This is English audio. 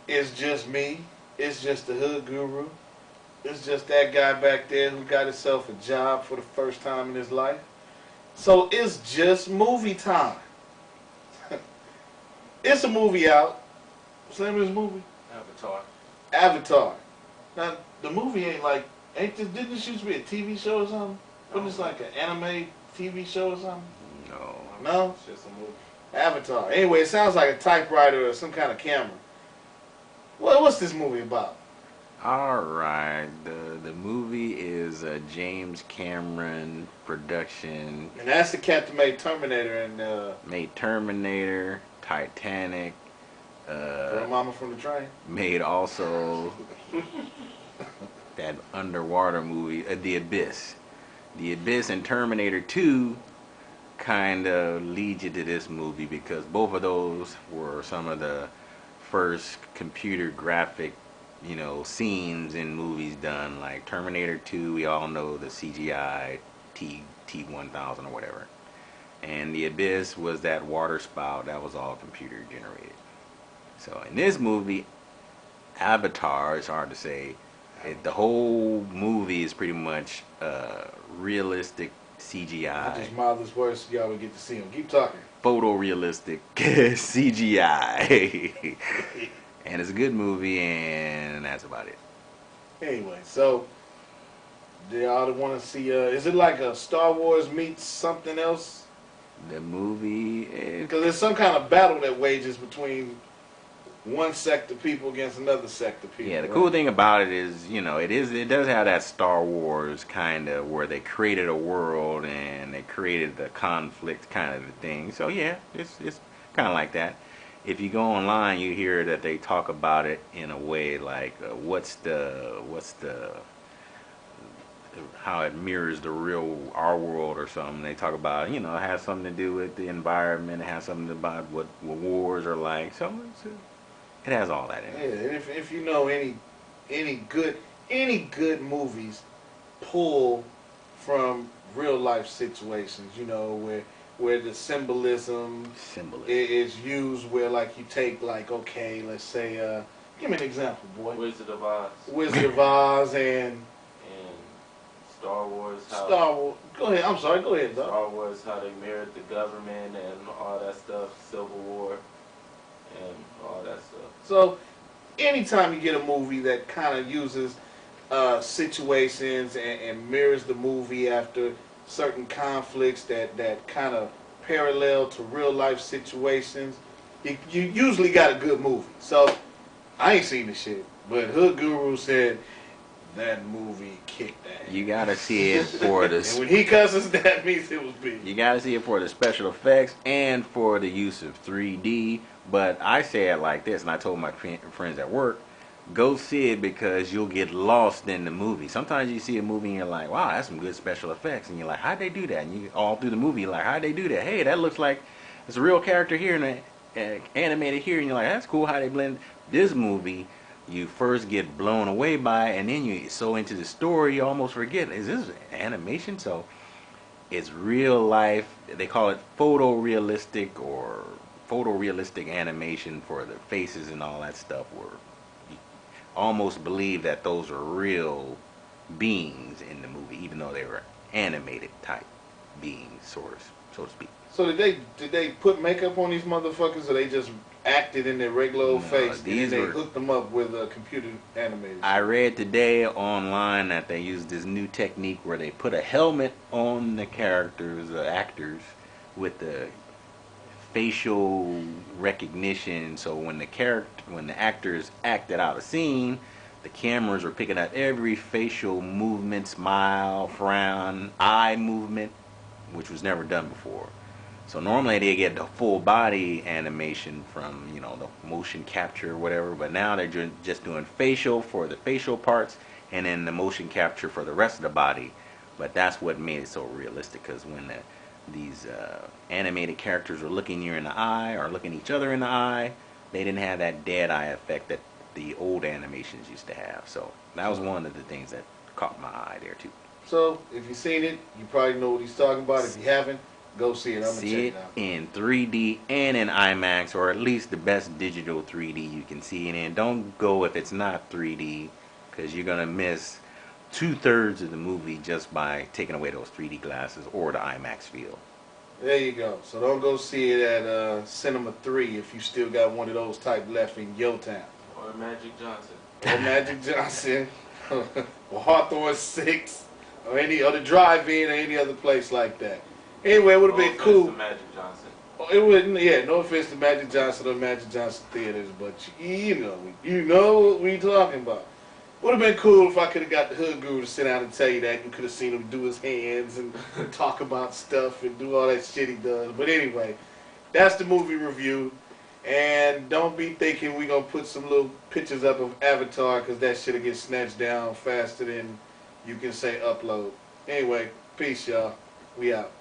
It's just me. It's just the hood guru. It's just that guy back there who got himself a job for the first time in his life. So it's just movie time. It's a movie out. What's the name of this movie? Avatar. Avatar. Now the movie ain't like didn't this used to be a TV show or something? Wasn't this like an anime TV show or something? No. No? It's just a movie. Avatar. Anyway, it sounds like a typewriter or some kind of camera. What's this movie about? Alright, the movie is a James Cameron production. And that's the cat that made Terminator and Made Terminator, Titanic, Girl Mama from the Train. made also that underwater movie, The Abyss. The Abyss and Terminator 2 kind of lead you to this movie because both of those were some of the first computer graphic, scenes in movies done. Like Terminator 2, we all know the CGI T1000 or whatever. And The Abyss was that water spout that was all computer generated. So in this movie, Avatar, it's hard to say. The whole movie is pretty much realistic CGI. I just mouth this word so y'all would get to see him. Keep talking. Photorealistic CGI. And it's a good movie, and that's about it. Anyway, so do y'all want to see? Is it like a Star Wars meets something else? The movie, Because there's some kind of battle that wages between one sect of people against another sect of people. yeah. The right? cool thing about it is, it does have that Star Wars kind of where they created a world and they created the conflict kind of thing. So yeah, it's kind of like that. If you go online, you hear that they talk about it in a way like, what's the how it mirrors our world or something. They talk about, it has something to do with the environment. It has something to do about what wars are like. So it has all that in Yeah, it. and if you know any good movies pull from real life situations, where the symbolism is used, where like you take like, okay, let's say give me an example, boy. Wizard of Oz. Wizard of Oz and Star Wars. Star Wars. Go ahead. I'm sorry. Go ahead, dog. Star Wars, how they mirrored the government and all that stuff. Civil War and all that stuff. So, anytime you get a movie that kind of uses situations and mirrors the movie after certain conflicts that kind of parallel to real life situations, you usually got a good movie. So, I ain't seen the shit, but Hood Guru said that movie kicked ass. You gotta see it for the. And when he cusses, that means it was big. You gotta see it for the special effects and for the use of 3D. But I say it like this, and I told my friends at work, go see it because you'll get lost in the movie. Sometimes you see a movie and you're like, wow, that's some good special effects, and you're like, how'd they do that? And you all through the movie, you're like, how'd they do that? Hey, that looks like it's a real character here and animated here, and you're like, that's cool how they blend. This movie, you first get blown away by, and then you so into the story you almost forget, is this animation? So it's real life. They call it photorealistic animation for the faces and all that stuff, where you almost believe that those are real beings in the movie, even though they were animated type beings, so to speak. So did they put makeup on these motherfuckers, or they just acted in their regular old face and then they hooked them up with a computer animated? I read today online that they used this new technique where they put a helmet on the characters, the actors, with the facial recognition. So when the actors acted out a scene, the cameras were picking up every facial movement, smile, frown, eye movement, which was never done before. So normally they get the full body animation from, the motion capture or whatever, but now they're just doing facial for the facial parts and then the motion capture for the rest of the body. But that's what made it so realistic, because when these animated characters were looking you in the eye or looking each other in the eye, they didn't have that dead eye effect that the old animations used to have. So that was one of the things that caught my eye there too. So if you've seen it, you probably know what he's talking about. If you haven't, Go see it. I'm gonna check See it it out. in 3D and in IMAX, or at least the best digital 3D you can see it in. Don't go if it's not 3D, because you're gonna miss 2/3 of the movie just by taking away those 3D glasses or the IMAX feel. There you go. So don't go see it at Cinema 3 if you still got one of those type left in your town. Or Magic Johnson. Or Magic Johnson, or Hawthorne 6, or any other drive-in or any other place like that. Anyway, it would have No been offense cool. to Magic Johnson. It wouldn't, yeah, no offense to Magic Johnson or Magic Johnson Theaters, but you know what we talking about. Would have been cool if I could have got the hood guru to sit down and tell you that. You could have seen him do his hands and talk about stuff and do all that shit he does. But anyway, that's the movie review. And don't be thinking we gonna put some little pictures up of Avatar, because that shit'll get snatched down faster than you can say upload. Anyway, peace y'all. We out.